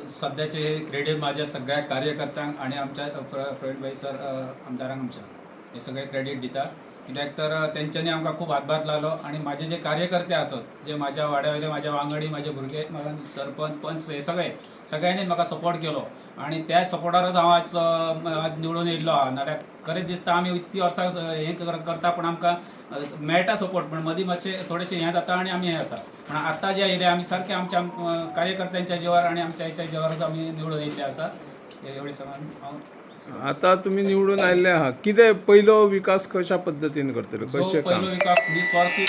सध्याचे क्रेडिट माझ्या सगळ्या कार्यकर्त्यांक आणि आमच्या प्रवीणभाई सर आमदारांक आमच्या हे सगळे क्रेडिट दिता कित्याक तर तेंच्यांनी आमकां खूब हातभार लायलो आणि माझे जे कार्यकर्ते आसत जे माझ्या वाड्यावयले माझ्या वांगडी माझे भुरगे सरपंच पंच हे सगळ्यांनी म्हाका सपोर्ट केलो आणि त्या सपोर्टारच हांव आज निवडून येयल्लो आहा. नाल्यार खरेंच दिसता आमी इतकी वर्सां हें करता पण आमकां मेळटा सपोर्ट पण मदीं मातशें थोडेशें हें जाता आणि आमी हें जाता पण आतां जे येयले आमी सारके आमच्या कार्यकर्त्यांच्या जिवार आणि आमच्या हेच्या जिवारच आमी निवडून येयल्ले आसा. एवढे सांगून हांव आता तुम्ही निवडून आयले आहात कितें पयलो विकास कशा पद्धतीन करतले कशें काम पहिलो विकास निस्वार्थी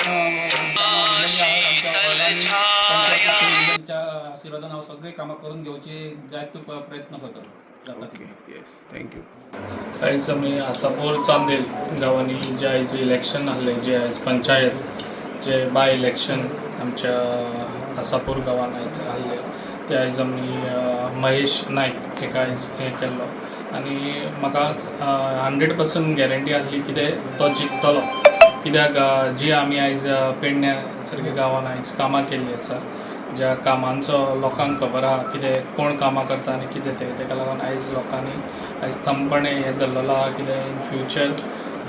आशिर्वादान हांव सगळी कामां करून घेवची जायतो प्रयत्न करतलो जाता ओके येस थँक्यू. आयज आमी आसापूर चांदेल गांवांनी जे आयज इलेक्शन आहलें जे आयज पंचायत जे बाय इलेक्शन आमच्या आसापूर गांवान आयज आहलें ते आयज आमी महेश नायक हेका आयज हें केल्लो आनी म्हाका 100% गॅरंटी आहली कितें तो जिखतलो कित्याक जी आमी आयज पेडण्या सारक्या गांवान आयज कामां केल्लीं आसा ज्या कामांचो लोकांक खबर आहा कितें कोण कामां करता आनी कितें तेका लागून आयज लोकांनी आयज थंबपणे हें धरलेलो आहा कितें इन फ्युचर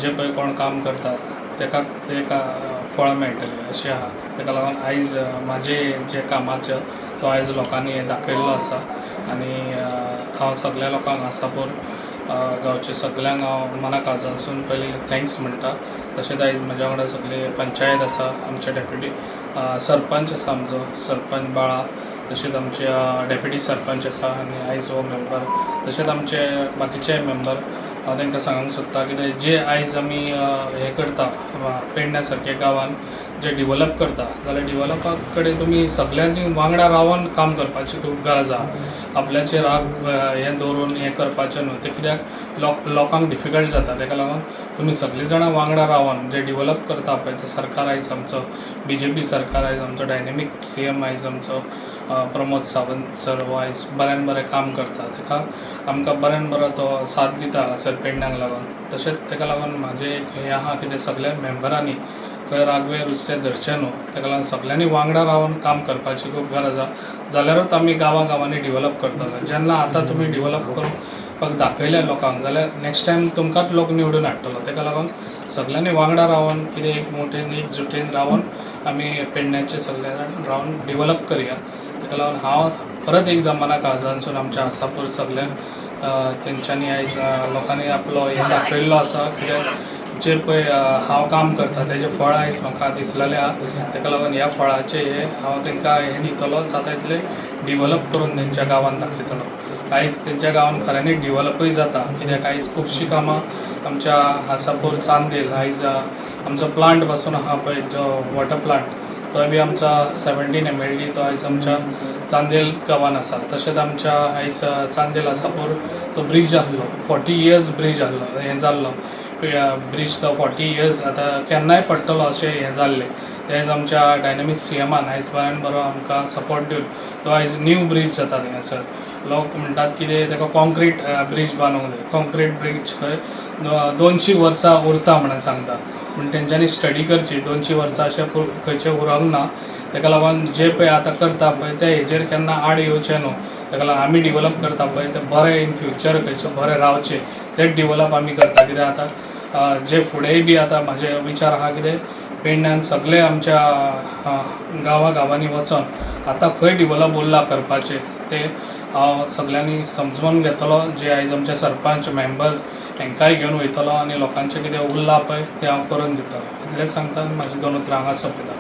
जे पळय कोण काम करता तेका फळ मेळटलें अशें आहा. तेका लागून आयज म्हाजे जे कामाचो तो आयज लोकांनी हें दाखयल्लो आसा आनी हांव सगळ्या लोकांक आसापूर गांवच्या सगळ्यांक हांव मना काळजांसून पयलीं थँक्स म्हणटा. तशेंच आयज म्हाज्या वांगडा सगळे पंचायत आसा आमचे डेप्युटी सरपंच आसा आमचो सरपंच बाळा तशेंच आमचे डेप्युटी सरपंच आसा आनी आयज हो मेंबर तशेंच आमचे बाकीचे मेंबर हांव तांकां सांगूंक सोदता कितें जे आयज आमी हें करता पेडण्या सारक्या गांवान जे डिवेलप करता जाल्यार डिवेलपा कडेन तुमी सगळ्यांनी वांगडा रावन काम करपाची खूब गरज आहा. आपल्याचेर हें दवरून हें करपाचें न्हू तें कित्याक लोकांक डिफिकल्ट जाता तेका लागून तुमी सगळीं जाणां वांगडा रावन जे डिवेलप करता पळय तें सरकार आयज आमचो BJP सरकार आयज आमचो डायनेमीक CM आयज आमचो प्रमोद सावंत सर हो आयज बऱ्यान बरें काम करता तेका आमकां बऱ्यान बरो तो साथ दिता हांगासर पेडण्यांक लागून. तशेंच तेका लागून म्हाजें एक हें आहा कितें सगळ्या मेंबरांनी खंय रागवे रुस्से धरचें न्हू तेका लागून सगळ्यांनी वांगडा रावन काम करपाची खूब गरज आहा जाल्यारूच आमी गांवांनी डिवेलप करतले. जेन्ना आतां तुमी डिवेलप करपाक दाखयलें लोकांक जाल्यार नेक्स्ट टायम तुमकांच लोक निवडून हाडटलो. तेका लागून सगळ्यांनी वांगडा रावन कितें एक मोठेन एकजुटीन रावन आमी पेडण्याचे सगळे जाण रावन डिवेलप करया. तेका लागून हांव परत एकदां मना काळजांसून आमच्या आसापूर सगळ्या तेंच्यांनी आयज लोकांनी आपलो हें दाखयल्लो आसा कित्याक जे पळय हांव काम करता तेजें फळ आयज म्हाका दिसलेलें आहा. तेका लागून ह्या फळाचें हांव तांकां हें दितलो जाता तितलें डिवेलप करून तेंच्या गांवांत दाखयतलो. आयज तेंच्या गांवांत खऱ्यांनी डिवेलपूय जाता कित्याक आयज खुबशीं कामां आमच्या आसापूर चांदेल आयज आमचो प्लांट पासून आहा पळय जो वॉटर प्लांट तो बी आमचा 17 MLD तो आयज आमच्या चांदेल गांवान आसा. तशेंच आमच्या आयज चांदेल आसापूर तो ब्रीज आहलो 40 इयर्स ब्रीज आहलो हें जाल्लो ब्रीज तो 40 इयर्स आतां केन्नाय पडटलो अशें हें जाल्लें. ते आयज आमच्या डायनेमीक CMन आयज बऱ्यान बरो आमकां सपोर्ट दिवन तो आयज न्यू ब्रीज जाता थिंगासर. लोक म्हणटात कितें ताका कॉन्क्रीट ब्रीज बांदूंक जाय. कॉन्क्रीट ब्रीज खंय 200 वर्सां उरता म्हणून सांगता पूण तेंच्यांनी स्टडी करची 200 वर्सां अशें खंयचें उरोंक ना. तेका लागून जे पळय आतां करता पळय ते हेजेर केन्ना आड येवचें न्हू. तेका लागून आमी डिवेलप करता पळय तें बरें इन फ्युचर खंयचें बरें रावचें तें डिवेलप आमी करता. कित्याक आतां जे फुडेंय बी आतां म्हाजे विचार आहा कितें पेडण्यान सगळे आमच्या गांवांनी वचोन आतां खंय डिवेलप उरला करपाचें तें हांव सगळ्यांनी समजून घेतलो. जे आयज आमचे सरपंच मेंबर्स हेंकांय घेवन वयतलो आनी लोकांचें कितें उरलां पळय तें हांव करून दितलो. इतलेंच सांगता म्हाजी 2 उतरां हांगा सोंपयता.